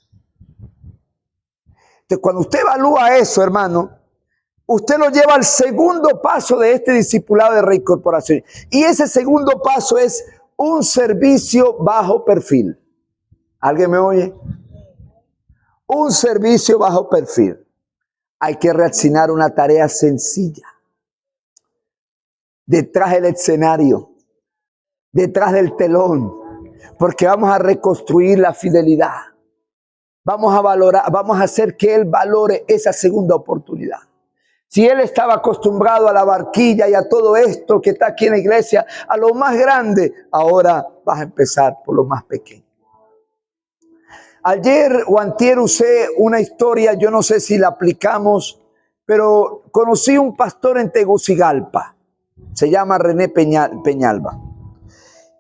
Entonces, cuando usted evalúa eso, hermano, usted lo lleva al segundo paso de este discipulado de reincorporación. Y ese segundo paso es un servicio bajo perfil. ¿Alguien me oye? Un servicio bajo perfil. Hay que reaccionar una tarea sencilla. Detrás del escenario, detrás del telón, porque vamos a reconstruir la fidelidad. Vamos a valorar, vamos a hacer que él valore esa segunda oportunidad. Si él estaba acostumbrado a la barquilla y a todo esto que está aquí en la iglesia, a lo más grande, ahora vas a empezar por lo más pequeño. Ayer o antier usé una historia, yo no sé si la aplicamos, pero conocí un pastor en Tegucigalpa. Se llama René Peñalba.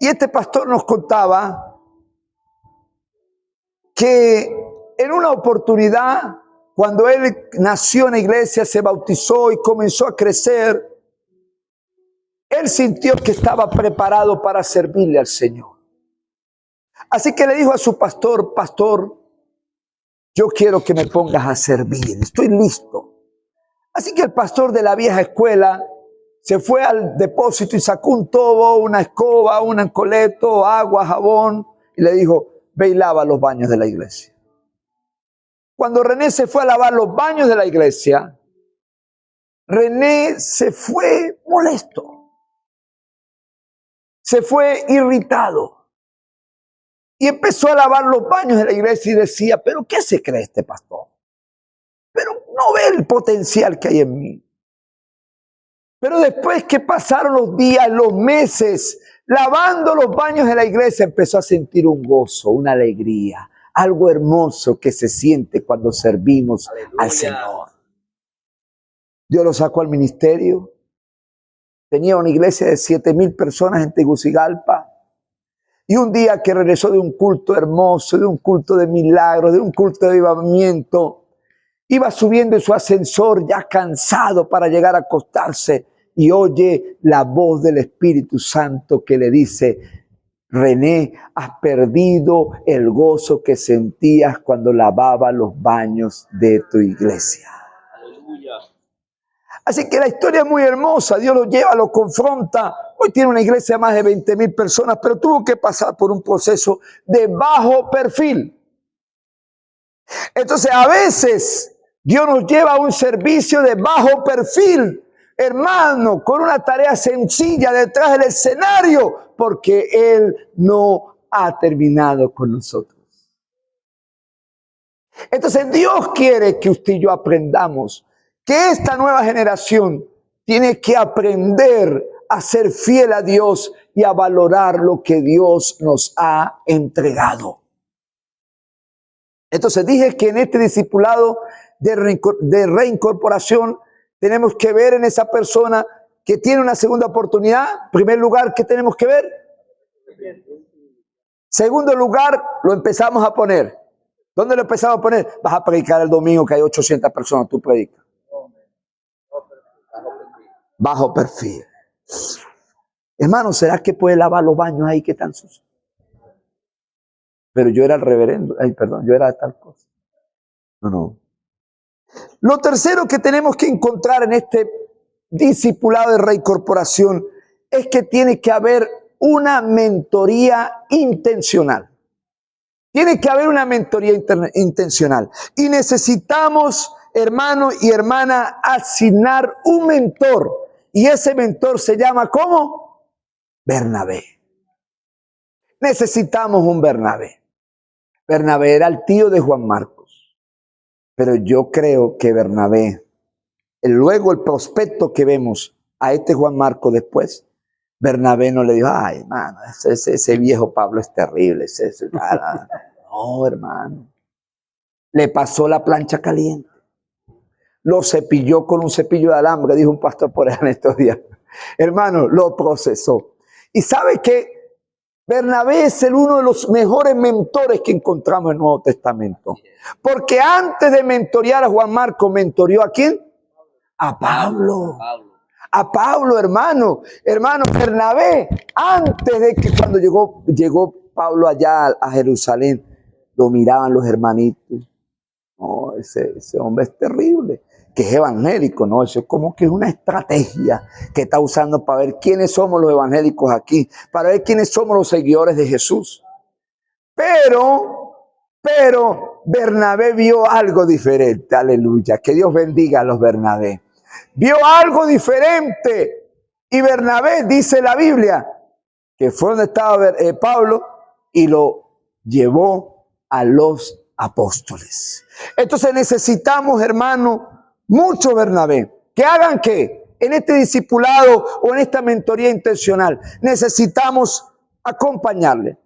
Y este pastor nos contaba que en una oportunidad, cuando él nació en la iglesia, se bautizó y comenzó a crecer, él sintió que estaba preparado para servirle al Señor. Así que le dijo a su pastor: pastor, yo quiero que me pongas a servir, estoy listo. Así que el pastor de la vieja escuela se fue al depósito y sacó un tobo, una escoba, un coleto, agua, jabón, y le dijo: ve y lava los baños de la iglesia. Cuando René se fue a lavar los baños de la iglesia, René se fue molesto, se fue irritado y empezó a lavar los baños de la iglesia y decía, ¿pero qué se cree este pastor? Pero no ve el potencial que hay en mí. Pero después que pasaron los días, los meses, lavando los baños de la iglesia, empezó a sentir un gozo, una alegría, algo hermoso que se siente cuando servimos al Señor. Dios lo sacó al ministerio. Tenía una iglesia de 7,000 personas en Tegucigalpa. Y un día que regresó de un culto hermoso, de un culto de milagros, de un culto de avivamiento, iba subiendo en su ascensor ya cansado para llegar a acostarse y oye la voz del Espíritu Santo que le dice, René, has perdido el gozo que sentías cuando lavaba los baños de tu iglesia. Aleluya. Así que la historia es muy hermosa, Dios lo lleva, lo confronta. Hoy tiene una iglesia de más de 20,000 personas, pero tuvo que pasar por un proceso de bajo perfil. Entonces a veces Dios nos lleva a un servicio de bajo perfil, hermano, con una tarea sencilla detrás del escenario, porque Él no ha terminado con nosotros. Entonces Dios quiere que usted y yo aprendamos que esta nueva generación tiene que aprender a ser fiel a Dios y a valorar lo que Dios nos ha entregado. Entonces dije que en este discipulado de reincorporación tenemos que ver en esa persona que tiene una segunda oportunidad. En primer lugar, ¿qué tenemos que ver? Segundo lugar, lo empezamos a poner. ¿Dónde lo empezamos a poner? Vas a predicar el domingo que hay 800 personas, tú predicas. Bajo perfil. Hermano, ¿será que puede lavar los baños ahí que están sucios? Pero yo era el reverendo, yo era tal cosa. No. Lo tercero que tenemos que encontrar en este discipulado de reincorporación es que tiene que haber una mentoría intencional. Tiene que haber una mentoría intencional. Y necesitamos, hermano y hermana, asignar un mentor. Y ese mentor se llama, ¿cómo? Bernabé. Necesitamos un Bernabé. Bernabé era el tío de Juan Marcos. Pero yo creo que Bernabé, luego el prospecto que vemos a este Juan Marcos después, Bernabé no le dijo, ay, hermano, ese viejo Pablo es terrible. No, hermano. Le pasó la plancha caliente. Lo cepilló con un cepillo de alambre, dijo un pastor por ahí en estos días. Hermano, lo procesó. ¿Y sabe qué? Bernabé es uno de los mejores mentores que encontramos en el Nuevo Testamento. Porque antes de mentorear a Juan Marcos, ¿mentoreó a quién? A Pablo. A Pablo, hermano. Hermano, Bernabé, antes de que cuando llegó Pablo allá a Jerusalén, lo miraban los hermanitos. No, ese hombre es terrible. Que es evangélico, ¿no? Eso es como que es una estrategia que está usando para ver quiénes somos los evangélicos aquí, para ver quiénes somos los seguidores de Jesús. Pero Bernabé vio algo diferente, aleluya, que Dios bendiga a los Bernabé. Vio algo diferente y Bernabé, dice la Biblia, que fue donde estaba Pablo y lo llevó a los apóstoles. Entonces necesitamos, hermano, mucho Bernabé. ¿Que hagan qué? En este discipulado o en esta mentoría intencional, necesitamos acompañarle.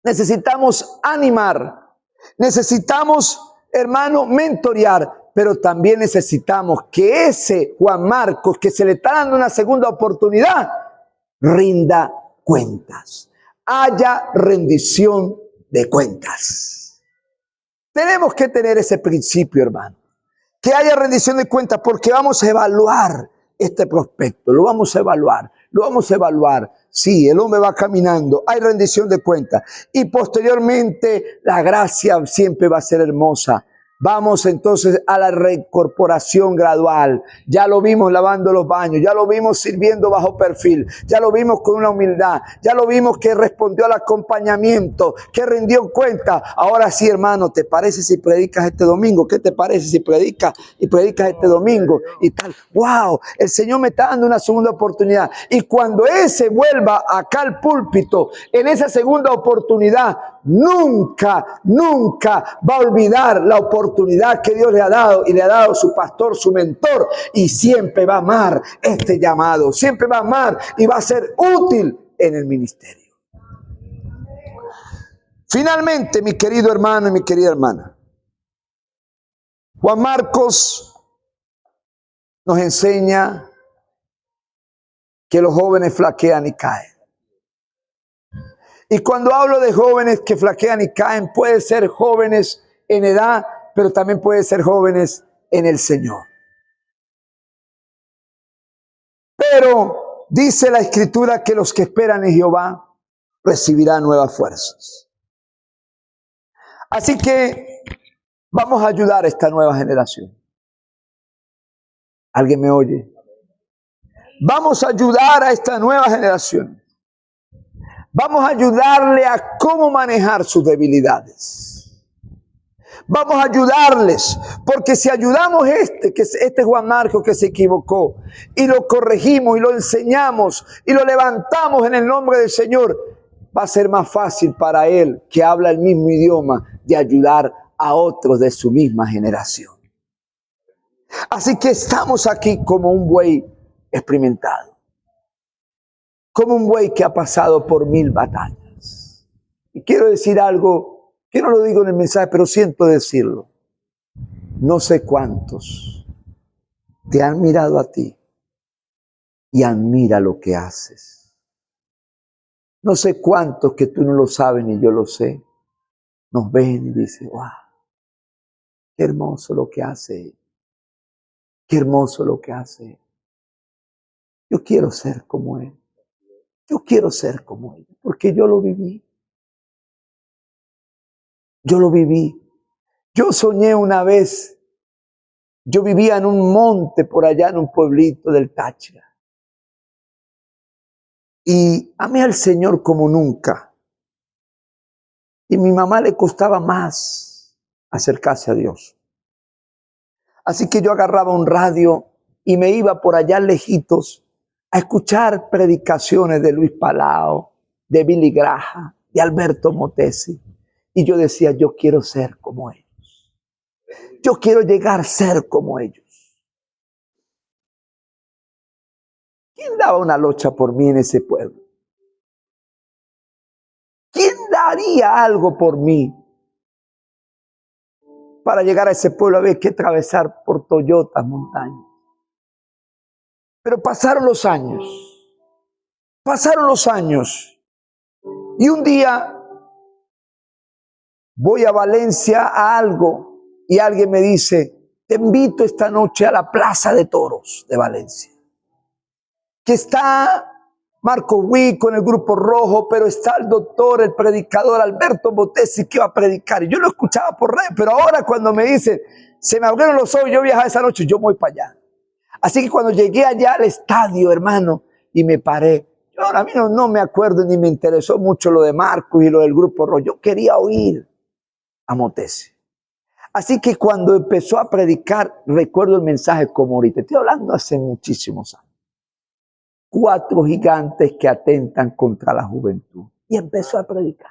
Necesitamos animar. Necesitamos, hermano, mentorear. Pero también necesitamos que ese Juan Marcos, que se le está dando una segunda oportunidad, rinda cuentas. Haya rendición de cuentas. Tenemos que tener ese principio, hermano. Que haya rendición de cuentas, porque vamos a evaluar este prospecto, lo vamos a evaluar. Sí, el hombre va caminando, hay rendición de cuentas. Y posteriormente la gracia siempre va a ser hermosa. Vamos entonces a la reincorporación gradual. Ya lo vimos lavando los baños, ya lo vimos sirviendo bajo perfil, ya lo vimos con una humildad, ya lo vimos que respondió al acompañamiento, que rindió cuenta. Ahora sí, hermano, ¿te parece si predicas este domingo? ¿Qué te parece si predicas este domingo? Y tal, wow, el Señor me está dando una segunda oportunidad. Y cuando Él se vuelva acá al púlpito, en esa segunda oportunidad, nunca va a olvidar la oportunidad que Dios le ha dado y le ha dado su pastor, su mentor, y siempre va a amar este llamado, siempre va a amar y va a ser útil en el ministerio. Finalmente, mi querido hermano y mi querida hermana, Juan Marcos nos enseña que los jóvenes flaquean y caen. Y cuando hablo de jóvenes que flaquean y caen, puede ser jóvenes en edad, pero también puede ser jóvenes en el Señor. Pero dice la Escritura que los que esperan en Jehová recibirán nuevas fuerzas. Así que vamos a ayudar a esta nueva generación. ¿Alguien me oye? Vamos a ayudar a esta nueva generación. Vamos a ayudarle a cómo manejar sus debilidades. Vamos a ayudarles, porque si ayudamos este Juan Marcos que se equivocó, y lo corregimos y lo enseñamos y lo levantamos en el nombre del Señor, va a ser más fácil para él, que habla el mismo idioma, de ayudar a otros de su misma generación. Así que estamos aquí como un buey experimentado. Como un buey que ha pasado por 1000 batallas. Y quiero decir algo, que no lo digo en el mensaje, pero siento decirlo. No sé cuántos te han mirado a ti y admira lo que haces. No sé cuántos que tú no lo sabes ni yo lo sé. Nos ven y dicen, wow, qué hermoso lo que hace. Qué hermoso lo que hace. Yo quiero ser como él. Yo quiero ser como él, porque yo lo viví. Yo lo viví. Yo soñé una vez, yo vivía en un monte por allá en un pueblito del Táchira. Y amé al Señor como nunca. Y mi mamá le costaba más acercarse a Dios. Así que yo agarraba un radio y me iba por allá lejitos a escuchar predicaciones de Luis Palau, de Billy Graham, de Alberto Motesi. Y yo decía, yo quiero ser como ellos. Yo quiero llegar a ser como ellos. ¿Quién daba una locha por mí en ese pueblo? ¿Quién daría algo por mí? Para llegar a ese pueblo había que atravesar por Toyotas, montañas. Pero pasaron los años. Y un día voy a Valencia a algo y alguien me dice, te invito esta noche a la Plaza de Toros de Valencia. Que está Marco Witt con el Grupo Rojo, pero está el doctor, el predicador Alberto Motesi que va a predicar. Y yo lo escuchaba por red, pero ahora cuando me dicen, se me abrieron los ojos, yo viajaba esa noche, yo voy para allá. Así que cuando llegué allá al estadio, hermano, y me paré, yo a mí no me acuerdo ni me interesó mucho lo de Marcos y lo del Grupo Rojo. Yo quería oír a Motesi. Así que cuando empezó a predicar, recuerdo el mensaje como ahorita. Estoy hablando hace muchísimos años. 4 gigantes que atentan contra la juventud. Y empezó a predicar.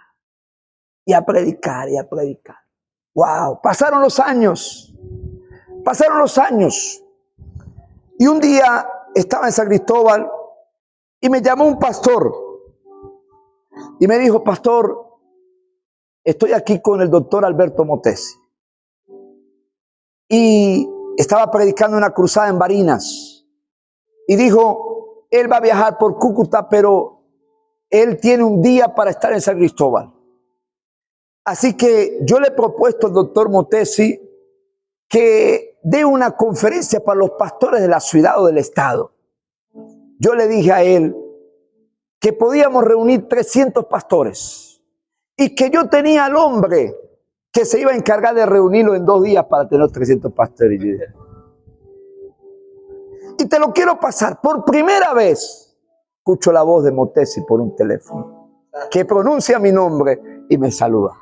Y a predicar, y a predicar. ¡Wow! Pasaron los años. Y un día estaba en San Cristóbal y me llamó un pastor. Y me dijo, pastor, estoy aquí con el doctor Alberto Motesi. Y estaba predicando una cruzada en Barinas. Y dijo, él va a viajar por Cúcuta, pero él tiene un día para estar en San Cristóbal. Así que yo le he propuesto al doctor Motesi que dé una conferencia para los pastores de la ciudad o del estado. Yo le dije a él que podíamos reunir 300 pastores y que yo tenía al hombre que se iba a encargar de reunirlo en 2 días para tener 300 pastores. Y te lo quiero pasar. Por primera vez escucho la voz de Motesi por un teléfono, que pronuncia mi nombre y me saluda.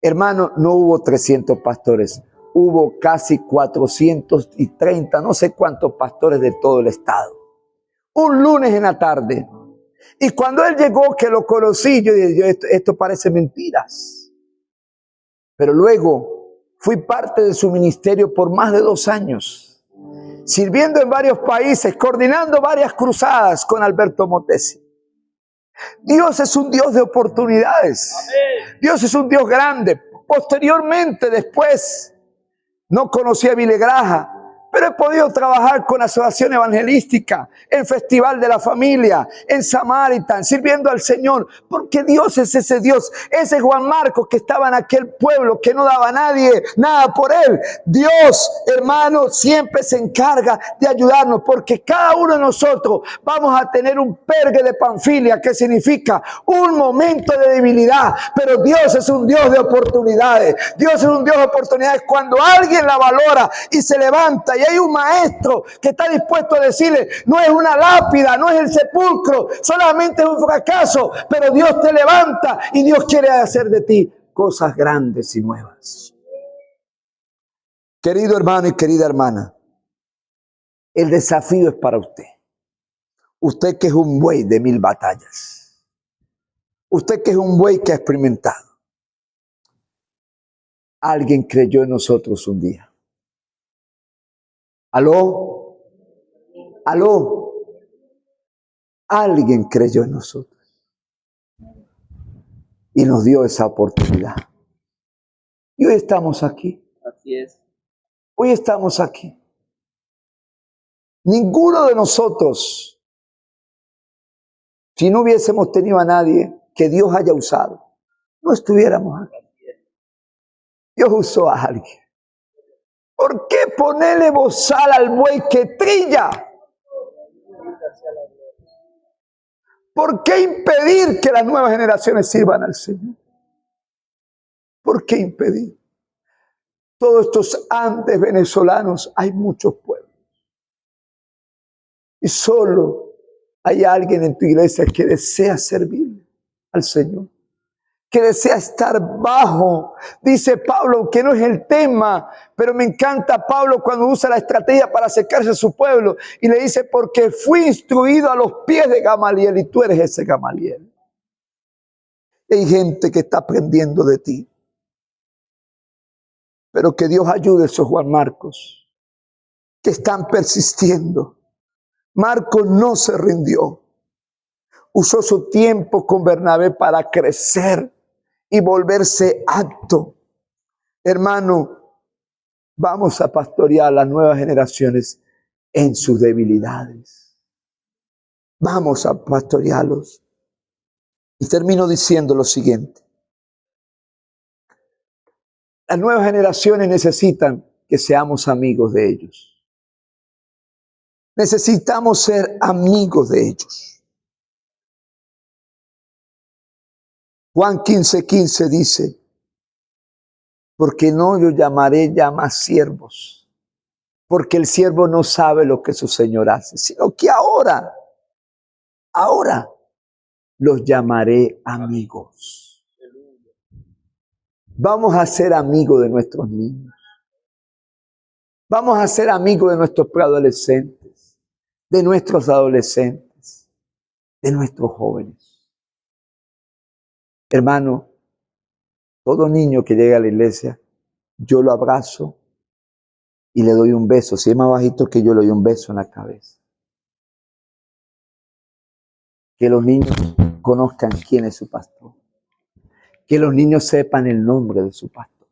Hermano, no hubo 300 pastores, hubo casi 430, no sé cuántos pastores de todo el estado. Un lunes en la tarde. Y cuando él llegó, que lo conocí, yo dije, esto parece mentiras. Pero luego fui parte de su ministerio por más de 2 años, sirviendo en varios países, coordinando varias cruzadas con Alberto Motesi. Dios es un Dios de oportunidades. Amén. Dios es un Dios grande. Posteriormente, después, no conocí a Billy Graham, pero he podido trabajar con Asociación Evangelística, en Festival de la Familia, en Samaritan, sirviendo al Señor, porque Dios es ese Dios, ese Juan Marcos que estaba en aquel pueblo, que no daba a nadie nada por él. Dios, hermano, siempre se encarga de ayudarnos, porque cada uno de nosotros vamos a tener un pergue de Panfilia, que significa un momento de debilidad, pero Dios es un Dios de oportunidades. Dios es un Dios de oportunidades cuando alguien la valora y se levanta. Y hay un maestro que está dispuesto a decirle, no es una lápida, no es el sepulcro, solamente es un fracaso, pero Dios te levanta y Dios quiere hacer de ti cosas grandes y nuevas. Querido hermano y querida hermana, el desafío es para usted. Usted que es un buey de 1000 batallas. Usted que es un buey que ha experimentado. Alguien creyó en nosotros un día. ¿Aló? ¿Aló? Alguien creyó en nosotros y nos dio esa oportunidad. Y hoy estamos aquí. Así es. Hoy estamos aquí. Ninguno de nosotros, si no hubiésemos tenido a nadie que Dios haya usado, no estuviéramos aquí. Dios usó a alguien. ¿Por qué ponerle bozal al buey que trilla? ¿Por qué impedir que las nuevas generaciones sirvan al Señor? ¿Por qué impedir? Todos estos Andes venezolanos, hay muchos pueblos. Y solo hay alguien en tu iglesia que desea servir al Señor, que desea estar bajo. Dice Pablo, que no es el tema, pero me encanta Pablo cuando usa la estrategia para acercarse a su pueblo y le dice, porque fui instruido a los pies de Gamaliel y tú eres ese Gamaliel. Hay gente que está aprendiendo de ti, pero que Dios ayude a esos Juan Marcos que están persistiendo. Marcos no se rindió. Usó su tiempo con Bernabé para crecer y volverse apto. Hermano, vamos a pastorear a las nuevas generaciones en sus debilidades. Vamos a pastorearlos. Y termino diciendo lo siguiente. Las nuevas generaciones necesitan que seamos amigos de ellos. Necesitamos ser amigos de ellos. Juan 15:15 dice, porque no yo llamaré ya más siervos, porque el siervo no sabe lo que su Señor hace, sino que ahora los llamaré amigos. Vamos a ser amigos de nuestros niños. Vamos a ser amigos de nuestros preadolescentes, de nuestros adolescentes, de nuestros jóvenes. Hermano, todo niño que llega a la iglesia, yo lo abrazo y le doy un beso. Si es más bajito que yo, le doy un beso en la cabeza. Que los niños conozcan quién es su pastor. Que los niños sepan el nombre de su pastor.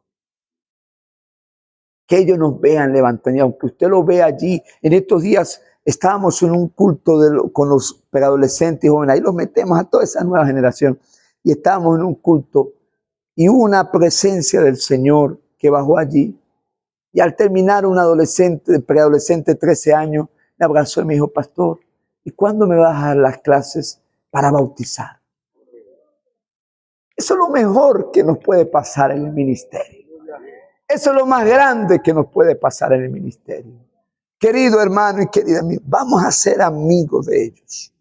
Que ellos nos vean levantando, aunque usted lo vea allí. En estos días estábamos en un culto con los preadolescentes y jóvenes, ahí los metemos a toda esa nueva generación. Y estábamos en un culto y hubo una presencia del Señor que bajó allí. Y al terminar, un adolescente, preadolescente de 13 años, me abrazó y me dijo, pastor, ¿y cuándo me vas a dar las clases para bautizar? Eso es lo mejor que nos puede pasar en el ministerio. Eso es lo más grande que nos puede pasar en el ministerio. Querido hermano y querida amiga, vamos a ser amigos de ellos.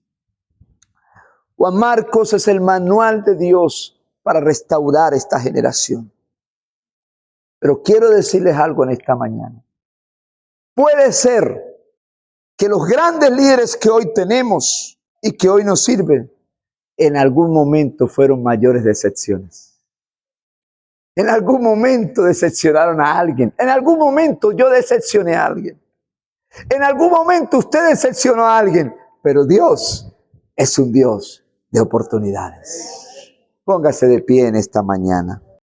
Juan Marcos es el manual de Dios para restaurar esta generación. Pero quiero decirles algo en esta mañana. Puede ser que los grandes líderes que hoy tenemos y que hoy nos sirven, en algún momento fueron mayores decepciones. En algún momento decepcionaron a alguien. En algún momento yo decepcioné a alguien. En algún momento usted decepcionó a alguien. Pero Dios es un Dios de oportunidades. Póngase de pie en esta mañana.